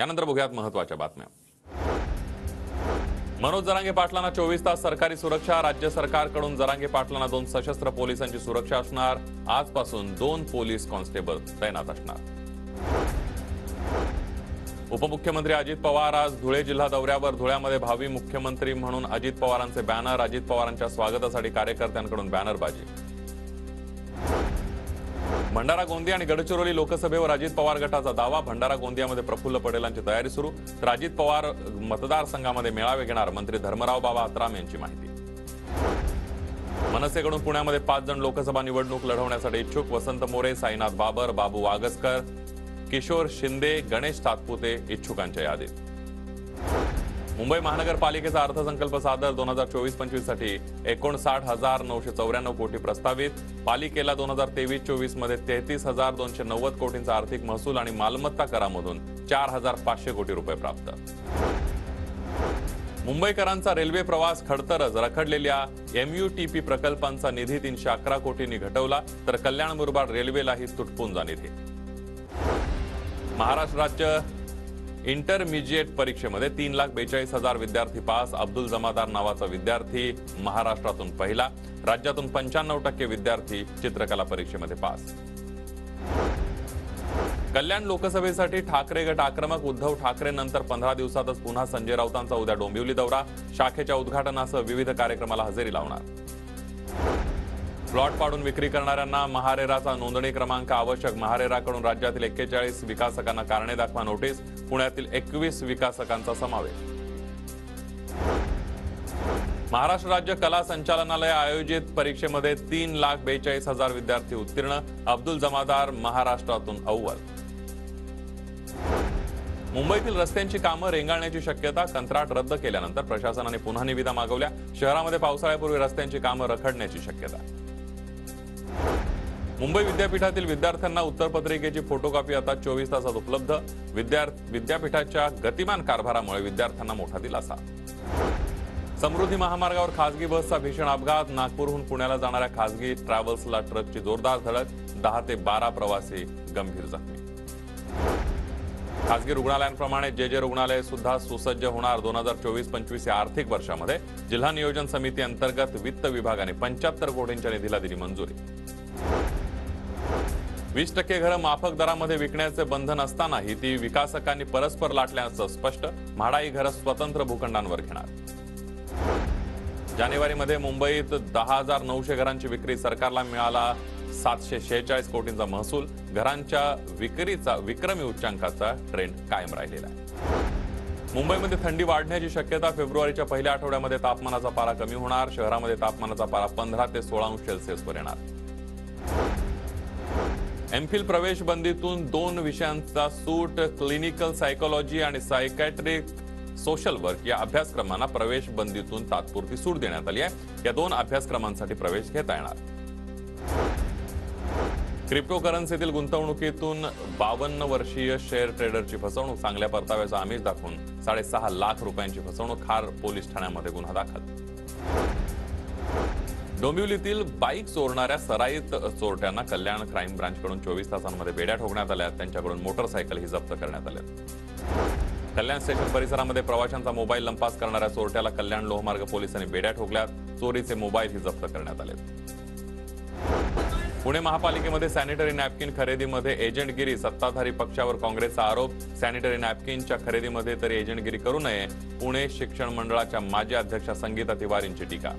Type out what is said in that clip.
यानंतर बघूयात महत्त्वाच्या बातम्या। मनोज जरांगे पाटलांना 24 तास सरकारी सुरक्षा। राज्य सरकारकडून जरांगे पाटलांना 2 सशस्त्र पोलिसांची सुरक्षा असणार। आजपासून 2 पोलीस कॉन्स्टेबल तैनात असणार। उपमुख्यमंत्री अजित पवार आज धुळे जिल्हा दौऱ्यावर। धुळ्यामध्ये भावी मुख्यमंत्री म्हणून अजित पवारांचे बॅनर। अजित पवारांच्या स्वागतासाठी कार्यकर्त्यांकडून बॅनरबाजी। भंडारा गोंदिया आणि गडचिरोली लोकसभेवर अजित पवार गटाचा दावा। भंडारा गोंदियामध्ये प्रफुल्ल पटेलांची तयारी सुरू, तर अजित पवार मतदारसंघामध्ये मेळावे घेणार। मंत्री धर्मराव बाबा अत्राम यांची माहिती। मनसेकडून पुण्यामध्ये 5 जण लोकसभा निवडणूक लढवण्यासाठी इच्छुक। वसंत मोरे, साईनाथ बाबर, बाबू वागसकर, किशोर शिंदे, गणेश सातपुते इच्छुकांच्या यादीत। मुंबई महानगरपालिकेचा अर्थसंकल्प सादर। 2024-25 साठी 59,994 कोटी प्रस्तावित। पालिकेला 2023-24 मध्ये 33,290 कोटींचा आर्थिक महसूल आणि मालमत्ता करामधून 4,500 कोटी रुपये प्राप्त। मुंबईकरांचा रेल्वे प्रवास खडतरच। रखडलेल्या MUTP प्रकल्पांचा निधी 311 कोटींनी घटवला, तर कल्याण मुरबाड रेल्वेलाही तुटपुंजा निधी। महाराष्ट्र राज्य इंटरमिजिएट परीक्षेमध्ये 3,42,000 विद्यार्थी पास। अब्दुल जमादार नावाचा विद्यार्थी महाराष्ट्रातून पहिला। राज्यातून 95% विद्यार्थी चित्रकला परीक्षेमध्ये पास। कल्याण लोकसभेसाठी ठाकरे गट आक्रमक। उद्धव ठाकरे नंतर 15 दिवसातच पुन्हा संजय राऊतांचा उद्या डोंबिवली दौरा। शाखेच्या उद्घाटनासह विविध कार्यक्रमाला हजेरी लावणार। प्लॉट पाडून विक्री करणाऱ्यांना महारेराचा नोंदणी क्रमांक आवश्यक। महारेराकडून राज्यातील 41 विकासकांना कारणे दाखवा नोटीस। पुण्यातील 21 विकासकांचा समावेश। महाराष्ट्र राज्य कला संचालनालय आयोजित परीक्षेमध्ये 3,42,000 विद्यार्थी उत्तीर्ण। अब्दुल जमादार महाराष्ट्रातून अव्वल। मुंबईतील रस्त्यांची कामं रेंगाळण्याची शक्यता। कंत्राट रद्द केल्यानंतर प्रशासनाने पुन्हा निविदा मागवल्या। शहरामध्ये पावसाळ्यापूर्वी रस्त्यांची कामं रखडण्याची शक्यता। मुंबई विद्यापीठातील विद्यार्थ्यांना उत्तरपत्रिकेची फोटोकॉपी आता 24 तासात उपलब्ध। विद्यापीठाच्या गतिमान कारभारामुळे विद्यार्थ्यांना मोठा दिलासा। समृद्धी महामार्गावर खासगी बसचा भीषण अपघात। नागपूरहून पुण्याला जाणाऱ्या खासगी ट्रॅव्हल्सला ट्रकची जोरदार धडक। 10 ते 12 प्रवासी गंभीर जखमी। खासगी रुग्णालयांप्रमाणे जे रुग्णालय सुद्धा सुसज्ज होणार। 2024-25 या आर्थिक वर्षामध्ये जिल्हा नियोजन समिती अंतर्गत वित्त विभागाने 75 कोटींच्या निधीला दिली मंजुरी। 20% घरं माफक दरामध्ये विकण्याचे बंधन असतानाही ती विकासकांनी परस्पर लाटल्याचं स्पष्ट। म्हाडाई घरं स्वतंत्र भूखंडांवर घेणार। जानेवारीमध्ये मुंबईत 10,900 घरांची विक्री। सरकारला मिळाला 746 कोटींचा महसूल। घरांच्या विक्रीचा विक्रमी उच्चांकाचा ट्रेंड कायम राहिलेला आहे। मुंबईमध्ये थंडी वाढण्याची शक्यता। फेब्रुवारीच्या पहिल्या आठवड्यामध्ये तापमानाचा पारा कमी होणार। शहरामध्ये तापमानाचा पारा 15 ते 16 अंश सेल्सिअसवर येणार। एमफिल प्रवेश बंदीतून 2 विषयांचा सूट। क्लिनिकल सायकोलॉजी आणि सायकॅट्रिक सोशल वर्क या अभ्यासक्रमांना प्रवेश बंदीतून तात्पुरती सूट देण्यात आली आहे। या 2 अभ्यासक्रमांसाठी प्रवेश घेता येणार। क्रिप्टोकरन्सीतील गुंतवणुकीतून 52 वर्षीय शेअर ट्रेडरची फसवणूक। चांगल्या परताव्याचा आमिष दाखवून 6.5 लाख रुपयांची फसवणूक। खार पोलीस ठाण्यामध्ये गुन्हा दाखल। डोंबिवलीतील बाईक चोरणाऱ्या सराईत चोरट्यांना कल्याण क्राईम ब्रांचकडून 24 तासांमध्ये बेड्या ठोकण्यात आल्या। त्यांच्याकडून मोटरसायकलही जप्त करण्यात आल्या। कल्याण स्टेशन परिसरामध्ये प्रवाशांचा मोबाईल लंपास करणाऱ्या चोरट्याला कल्याण लोहमार्ग पोलिसांनी बेड्या ठोकल्यात। चोरीचे मोबाईलही जप्त करण्यात आले। पुणे महापालिकेमध्ये सॅनिटरी नॅपकिन खरेदीमध्ये एजंटगिरी। सत्ताधारी पक्षावर काँग्रेसचा आरोप। सॅनिटरी नॅपकिनच्या खरेदीमध्ये तरी एजंटगिरी करू नये। पुणे शिक्षण मंडळाच्या माजी अध्यक्षा संगीता तिवारींची टीका।